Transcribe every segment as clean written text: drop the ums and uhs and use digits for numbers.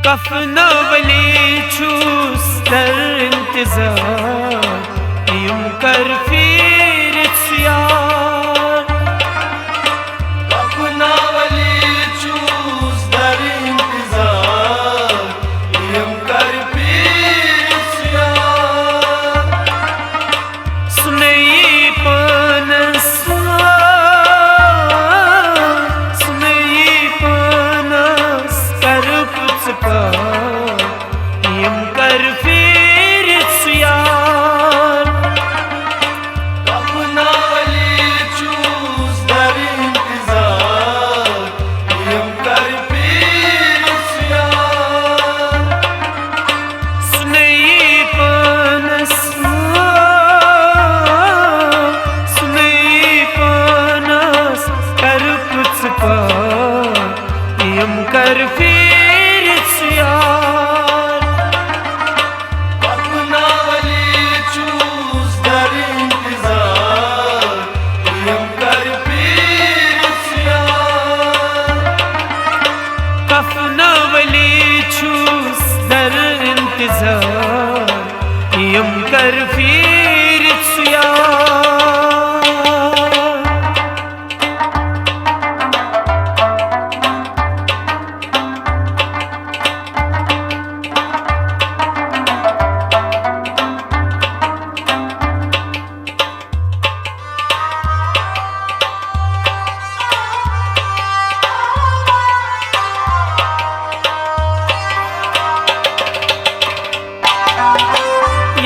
कफनवली छूस दर इंतजार यूं कर फिर यार। कफनवली छूस दर इंतजार यूं कर फिर यार। सुनई पनस कर पुचका यूं कर फिर यार। कफनवली छूस दर इंतजार यूं कर फिर यार। सुनई पनस कर पुचका यूं कर फिर यार। कफनवली छूस दर इंतजार यूं कर फिर यार। कफनवली छूस दर इंतजार यूं कर फिर यार।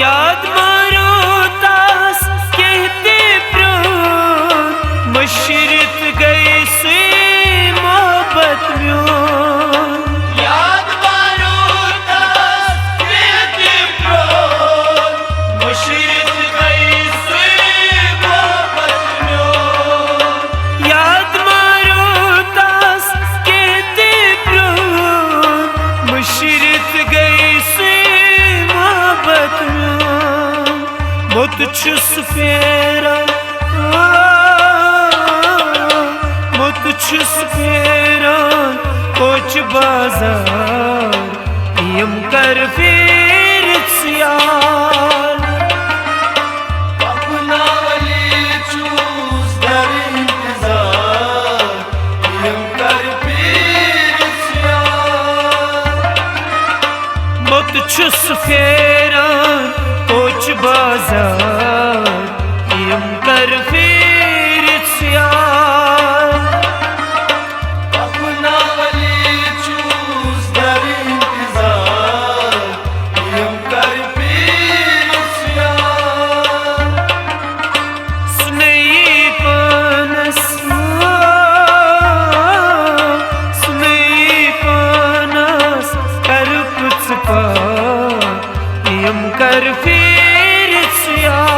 याद मारो तास कहते प्यार मशरत गए से मोहब्बत में। याद मारो तास कहते प्यार मशरत गए से मोहब्बत में। याद मारो तास कहते प्यार मशरत गए से मोहब्बत में। मुत छुस फेरा मुत छुस फेरा कोच बाजार यूं कर फिर यार। कफनवली छूस दर इंतजार यूं कर फिर यार। मुत छुस फेरा कोच बाजार यूं कर फिर यार। कफनवली छूस दर इंतजार यूं कर फिर यार। सुनई पनस कर पुचका यूं कर फिर यार।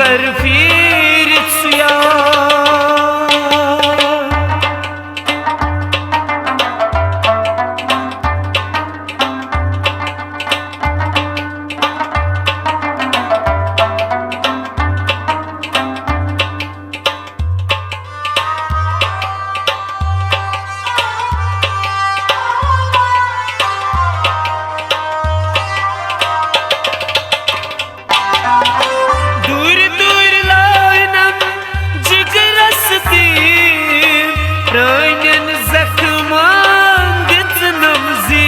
कर फिर दूर दूर लायनम जिगरस दी प्राणन जख्मान दितनम जी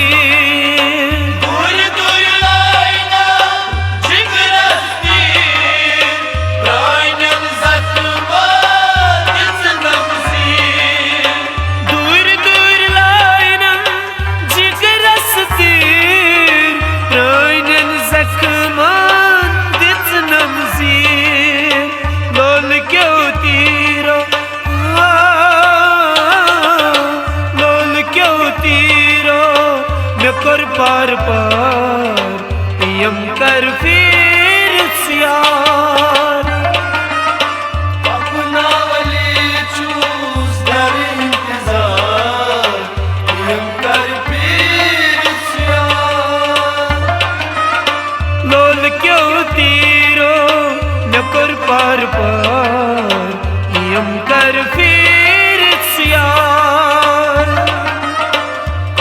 दूर दूर लायनम जिगरस दी प्राणन जख्मान दितनम जी दूर दूर लायनम जिगरस दी प्राणन जख्मान दितनम जी लोल क्यों तीरो लोल क्यों तीरो मैं कर पार पार यम कर फिर यार अपना वली चूस दर इंतजार यम कर पीर सियार लोल क्यों तीरो मैं कर पार पार यम कर फिर यार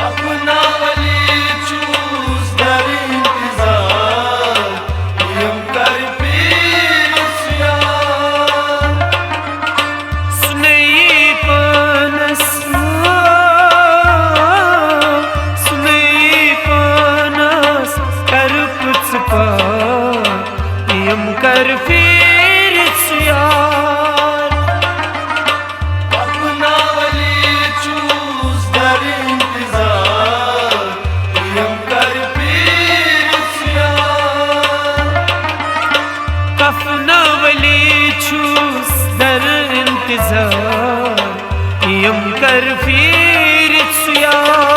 अपना वली चूस दर इंतजार यम कर पीर सियार सुनई पानस कर कुछ पार यम कर फिर यार अपना वली चूस दर इंतजार यम कर पीर सियार कफना वली छूस दर इंतजार यम कर फिर यार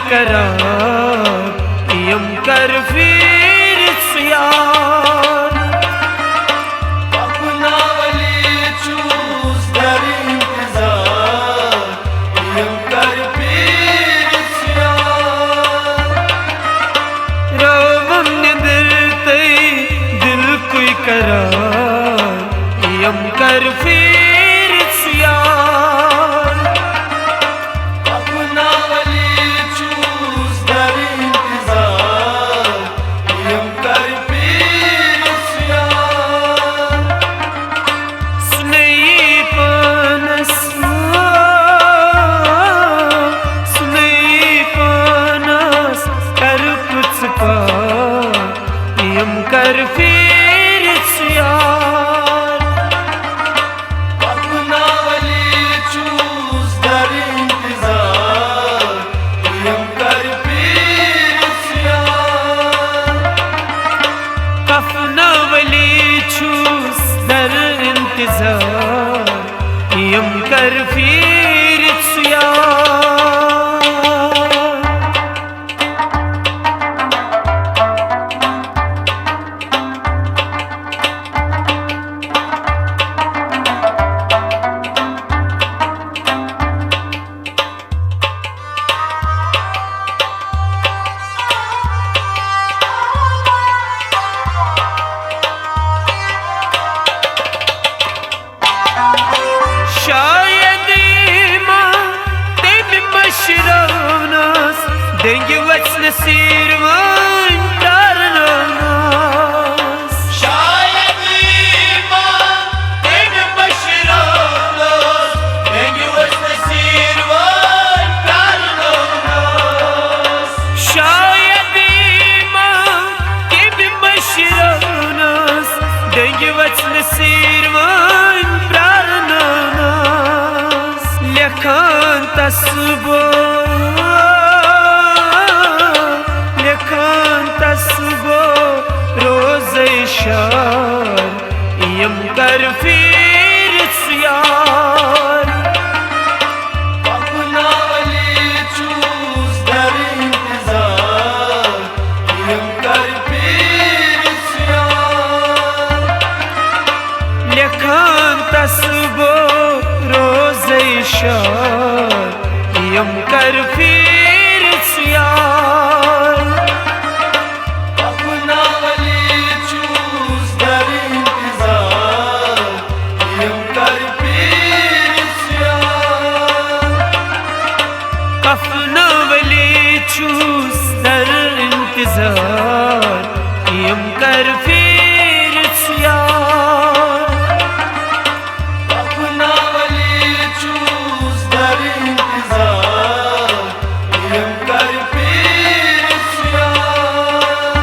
करार यम कर फिर यार अपना वली चूस दर इंतजार यम कर पीर सियार रोवम दिल कोई करार यम कर फिर यार अपना वली चूस दर इंतजार यम कर पीर dengi vecne sirvan darnanas. Şayet iman dengi başıranas, dengi vecne sirvan darnanas. Şayet iman gibi başıranas, dengi vecne sirvan darnanas. Lekan tasbo शार यम कर फिर सियार अपना वली चूस दर इंतजार यम कर फिर सियार लेखन तस्बो रोज़ शार यम कर फिर सियार अपना वली चूस दर इंतजार यम कर फिर सियार कफन वली चूस दर इंतजार यम कर फिर सियार अपना वली चूस दर इंतजार यम कर फिर सियार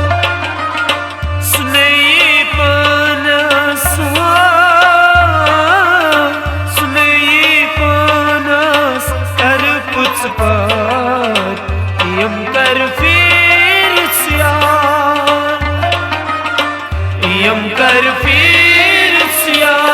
सुनई पानस कर पुछ पार यम कर फिर सियार यम कर फिर सियार